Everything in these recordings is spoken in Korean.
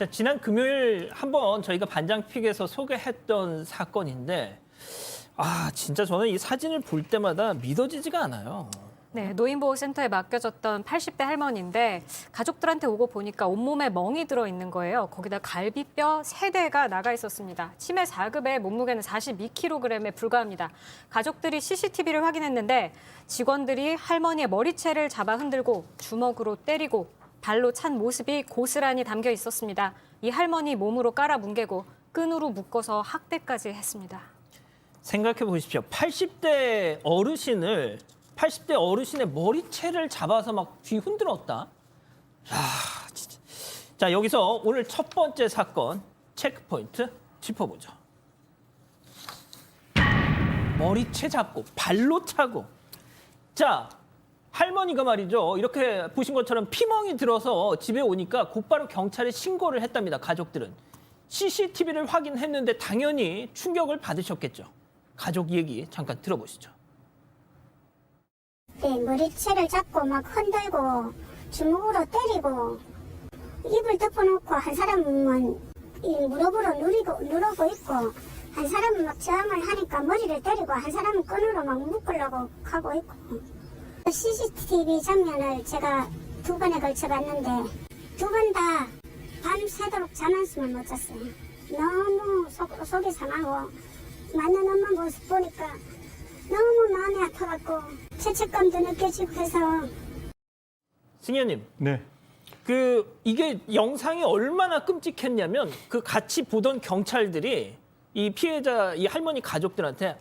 자, 지난 금요일 한번 저희가 반장픽에서 소개했던 사건인데 진짜 저는 이 사진을 볼 때마다 믿어지지가 않아요. 네, 노인보호센터에 맡겨졌던 80대 할머니인데 가족들한테 오고 보니까 온몸에 멍이 들어있는 거예요. 거기다 갈비뼈 3대가 나가 있었습니다. 치매 4급에 몸무게는 42kg에 불과합니다. 가족들이 CCTV를 확인했는데 직원들이 할머니의 머리채를 잡아 흔들고 주먹으로 때리고 발로 찬 모습이 고스란히 담겨 있었습니다. 이 할머니 몸으로 깔아 뭉개고 끈으로 묶어서 학대까지 했습니다. 생각해 보십시오. 80대 어르신의 머리채를 잡아서 막 뒤 흔들었다. 진짜. 자, 여기서 오늘 첫 번째 사건 체크포인트 짚어보죠. 머리채 잡고 발로 차고. 자, 할머니가 말이죠. 이렇게 보신 것처럼 피멍이 들어서 집에 오니까 곧바로 경찰에 신고를 했답니다. 가족들은. CCTV를 확인했는데 당연히 충격을 받으셨겠죠. 가족 얘기 잠깐 들어보시죠. 네, 머리채를 잡고 막 흔들고 주먹으로 때리고 입을 덮어놓고 한 사람은 이 무릎으로 누르고 있고 한 사람은 막 저항을 하니까 머리를 때리고 한 사람은 끈으로 막 묶으려고 하고 있고 CCTV 장면을 제가 2번에 걸쳐 봤는데 2번 다 밤새도록 잠 한숨을 못 잤어요. 너무 속이 상하고 맞는 엄마 모습 보니까 너무 마음이 아파갖고 죄책감도 느껴지고 해서. 승현님. 네. 이게 영상이 얼마나 끔찍했냐면 같이 보던 경찰들이 이 피해자, 이 할머니 가족들한테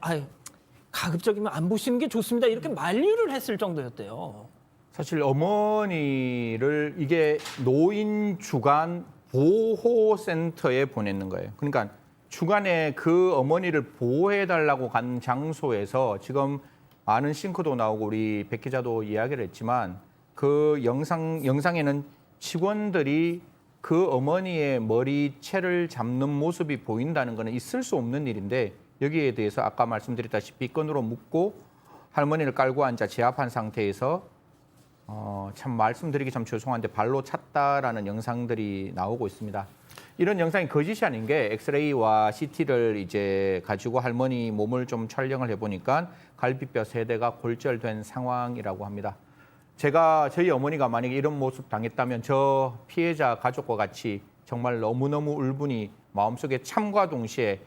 가급적이면 안 보시는 게 좋습니다. 이렇게 만류를 했을 정도였대요. 사실 어머니를 이게 노인 주간 보호센터에 보냈는 거예요. 그러니까 주간에 그 어머니를 보호해달라고 간 장소에서 지금 많은 싱크도 나오고 우리 백 기자도 이야기를 했지만 그 영상에는 직원들이 그 어머니의 머리채를 잡는 모습이 보인다는 것은 있을 수 없는 일인데 여기에 대해서 아까 말씀드렸다시피 끈으로 묶고 할머니를 깔고 앉아 제압한 상태에서 참 말씀드리기 참 죄송한데 발로 찼다라는 영상들이 나오고 있습니다. 이런 영상이 거짓이 아닌 게 엑스레이와 CT를 이제 가지고 할머니 몸을 좀 촬영을 해보니까 갈비뼈 3대가 골절된 상황이라고 합니다. 저희 어머니가 만약에 이런 모습 당했다면 저 피해자 가족과 같이 정말 너무너무 울분이 마음속에 참과 동시에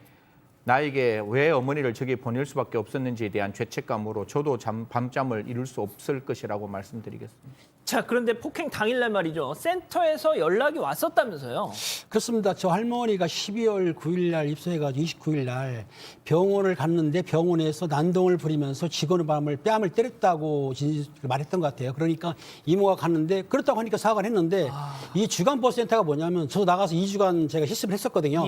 나에게 왜 어머니를 저기 보낼 수밖에 없었는지에 대한 죄책감으로 저도 밤잠을 이룰 수 없을 것이라고 말씀드리겠습니다. 자, 그런데 폭행 당일날 말이죠. 센터에서 연락이 왔었다면서요. 그렇습니다. 저 할머니가 12월 9일 날 입소해가지고 29일 날 병원을 갔는데 병원에서 난동을 부리면서 직원의 뺨을 때렸다고 말했던 것 같아요. 그러니까 이모가 갔는데 그렇다고 하니까 사과를 했는데 이 주간보호센터가 뭐냐면 저 나가서 2주간 제가 실습을 했었거든요.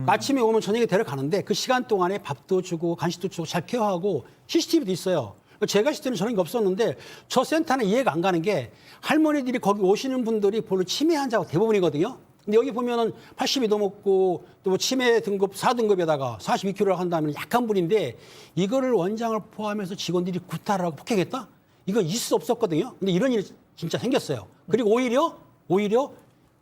아침에 오면 저녁에 데려가는데 그 시간 동안에 밥도 주고 간식도 주고 잘 케어하고 CCTV도 있어요. 제가 있을 때는 저런 게 없었는데 저 센터는 이해가 안 가는 게 할머니들이 거기 오시는 분들이 별로 치매 환자가 대부분이거든요. 근데 여기 보면은 80이 넘었고 또 치매 등급 4등급에다가 42kg라고 한다면 약한 분인데 이거를 원장을 포함해서 직원들이 구타를 하고 폭행했다? 이거 있을 수 없었거든요. 근데 이런 일이 진짜 생겼어요. 그리고 오히려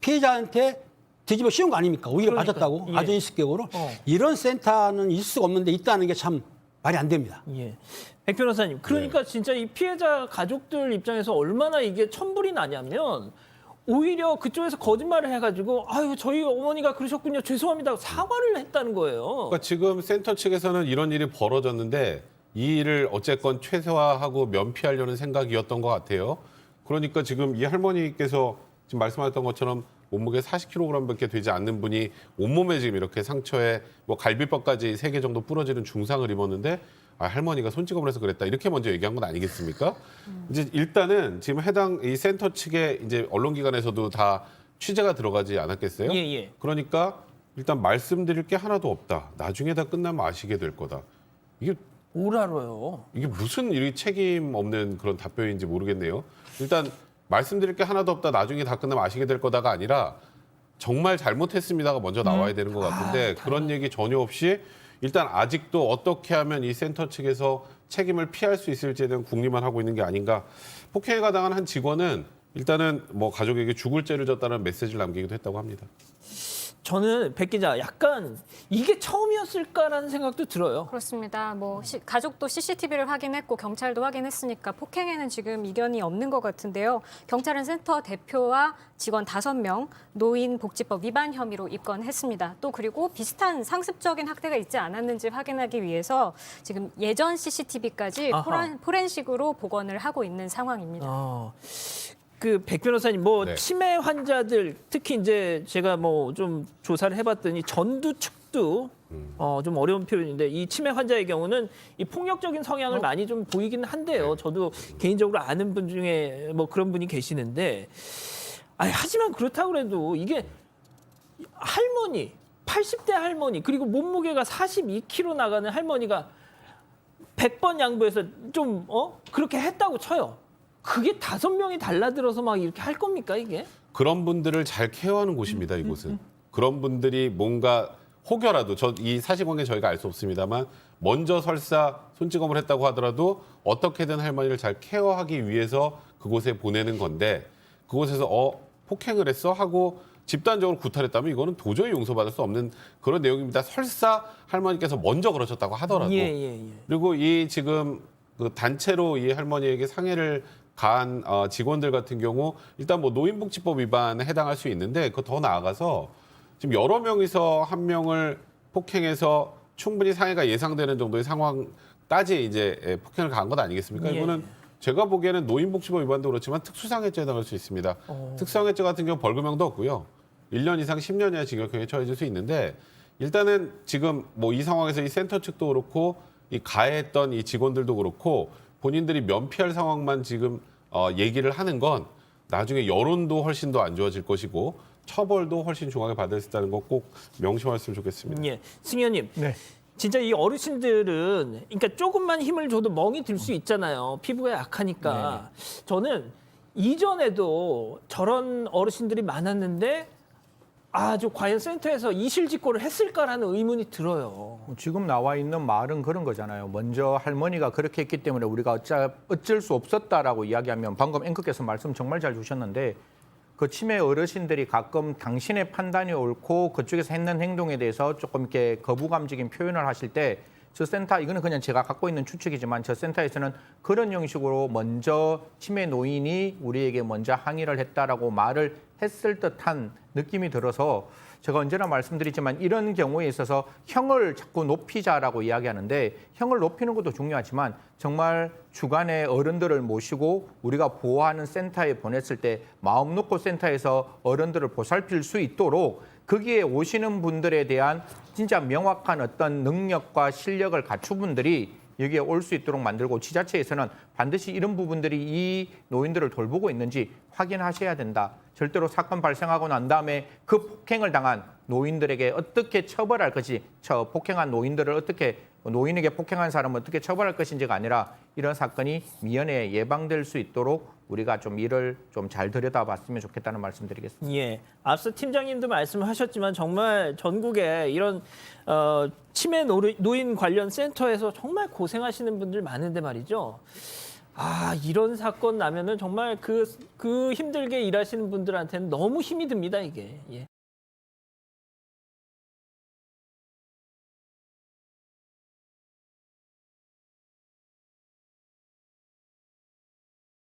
피해자한테 뒤집어 씌운 거 아닙니까? 오히려 맞았다고 아전인 습격으로. 이런 센터는 있을 수가 없는데 있다는 게 참 말이 안 됩니다. 예. 백 변호사님, 그러니까 진짜 이 피해자 가족들 입장에서 얼마나 이게 천불이 나냐면 오히려 그쪽에서 거짓말을 해가지고 저희 어머니가 그러셨군요. 죄송합니다. 사과를 했다는 거예요. 그러니까 지금 센터 측에서는 이런 일이 벌어졌는데 이 일을 어쨌건 최소화하고 면피하려는 생각이었던 것 같아요. 그러니까 지금 이 할머니께서 지금 말씀하셨던 것처럼 몸무게 40kg밖에 되지 않는 분이 온몸에 지금 이렇게 상처에 갈비뼈까지 3개 정도 부러지는 중상을 입었는데 할머니가 손찌검을 해서 그랬다. 이렇게 먼저 얘기한 건 아니겠습니까? 이제 일단은 지금 해당 이 센터 측에 이제 언론기관에서도 다 취재가 들어가지 않았겠어요? 예. 그러니까 일단 말씀드릴 게 하나도 없다. 나중에 다 끝나면 아시게 될 거다. 이게 뭘 알아요? 이게 무슨 이 책임 없는 그런 답변인지 모르겠네요. 일단 말씀드릴 게 하나도 없다. 나중에 다 끝나면 아시게 될 거다가 아니라 정말 잘못했습니다가 먼저 나와야 되는 것 같은데 그런 얘기 전혀 없이 일단 아직도 어떻게 하면 이 센터 측에서 책임을 피할 수 있을지에 대한 궁리만 하고 있는 게 아닌가. 폭행에 가당한 한 직원은 일단은 뭐 가족에게 죽을 죄를 졌다는 메시지를 남기기도 했다고 합니다. 저는 백 기자 약간 이게 처음이었을까라는 생각도 들어요. 그렇습니다. 뭐 가족도 CCTV를 확인했고 경찰도 확인했으니까 폭행에는 지금 이견이 없는 것 같은데요. 경찰은 센터 대표와 직원 5명 노인복지법 위반 혐의로 입건했습니다. 또 그리고 비슷한 상습적인 학대가 있지 않았는지 확인하기 위해서 지금 예전 CCTV까지 아하. 포렌식으로 복원을 하고 있는 상황입니다. 그 백 변호사님 뭐 네. 치매 환자들 특히 이제 제가 뭐 좀 조사를 해봤더니 전두축두 좀 어려운 표현인데 이 치매 환자의 경우는 이 폭력적인 성향을 많이 좀 보이긴 한데요. 저도 개인적으로 아는 분 중에 뭐 그런 분이 계시는데 하지만 그렇다고 해도 이게 할머니 80대 할머니 그리고 몸무게가 42kg 나가는 할머니가 100번 양보해서 좀 그렇게 했다고 쳐요. 그게 5명이 달라들어서 막 이렇게 할 겁니까 이게? 그런 분들을 잘 케어하는 곳입니다, 이곳은. 그런 분들이 뭔가 혹여라도 이 사실관계 저희가 알 수 없습니다만 먼저 설사 손찌검을 했다고 하더라도 어떻게든 할머니를 잘 케어하기 위해서 그곳에 보내는 건데 그곳에서 폭행을 했어 하고 집단적으로 구타했다면 이거는 도저히 용서받을 수 없는 그런 내용입니다. 설사 할머니께서 먼저 그러셨다고 하더라도. 예. 그리고 이 지금 그 단체로 이 할머니에게 상해를 가한 직원들 같은 경우 일단 뭐 노인복지법 위반에 해당할 수 있는데 그 더 나아가서 지금 여러 명이서 한 명을 폭행해서 충분히 상해가 예상되는 정도의 상황까지 이제 폭행을 가한 것 아니겠습니까? 예. 이거는 제가 보기에는 노인복지법 위반도 그렇지만 특수상해죄에 해당할 수 있습니다. 특수상해죄 같은 경우 벌금형도 없고요. 1년 이상 10년 이하 징역형에 처해질 수 있는데 일단은 지금 뭐 이 상황에서 이 센터 측도 그렇고 이 가해했던 이 직원들도 그렇고 본인들이 면피할 상황만 지금 얘기를 하는 건 나중에 여론도 훨씬 더 안 좋아질 것이고 처벌도 훨씬 중하게 받을 수 있다는 거 꼭 명심하셨으면 좋겠습니다. 예. 승현님. 네. 진짜 이 어르신들은 그러니까 조금만 힘을 줘도 멍이 들 수 있잖아요. 피부가 약하니까. 저는 이전에도 저런 어르신들이 많았는데 저 과연 센터에서 이실직고를 했을까라는 의문이 들어요. 지금 나와 있는 말은 그런 거잖아요. 먼저 할머니가 그렇게 했기 때문에 우리가 어쩔 수 없었다라고 이야기하면 방금 앵커께서 말씀 정말 잘 주셨는데 그 치매 어르신들이 가끔 당신의 판단이 옳고 그쪽에서 했는 행동에 대해서 조금 이렇게 거부감적인 표현을 하실 때 저 센터 이거는 그냥 제가 갖고 있는 추측이지만 저 센터에서는 그런 형식으로 먼저 치매 노인이 우리에게 먼저 항의를 했다라고 말을 했을 듯한 느낌이 들어서 제가 언제나 말씀드리지만 이런 경우에 있어서 형을 자꾸 높이자라고 이야기하는데 형을 높이는 것도 중요하지만 정말 주간에 어른들을 모시고 우리가 보호하는 센터에 보냈을 때 마음 놓고 센터에서 어른들을 보살필 수 있도록 거기에 오시는 분들에 대한 진짜 명확한 어떤 능력과 실력을 갖춘 분들이 여기에 올 수 있도록 만들고 지자체에서는 반드시 이런 부분들이 이 노인들을 돌보고 있는지 확인하셔야 된다. 절대로 사건 발생하고 난 다음에 그 폭행을 당한 노인들에게 어떻게 처벌할 것이 폭행한 노인들을 어떻게 노인에게 폭행한 사람을 어떻게 처벌할 것인지가 아니라 이런 사건이 미연에 예방될 수 있도록 우리가 좀 일을 좀 잘 들여다봤으면 좋겠다는 말씀드리겠습니다. 예. 앞서 팀장님도 말씀하셨지만 정말 전국에 이런 치매 노인 관련 센터에서 정말 고생하시는 분들 많은데 말이죠. 이런 사건 나면은 정말 그 힘들게 일하시는 분들한테는 너무 힘이 듭니다, 이게. 예.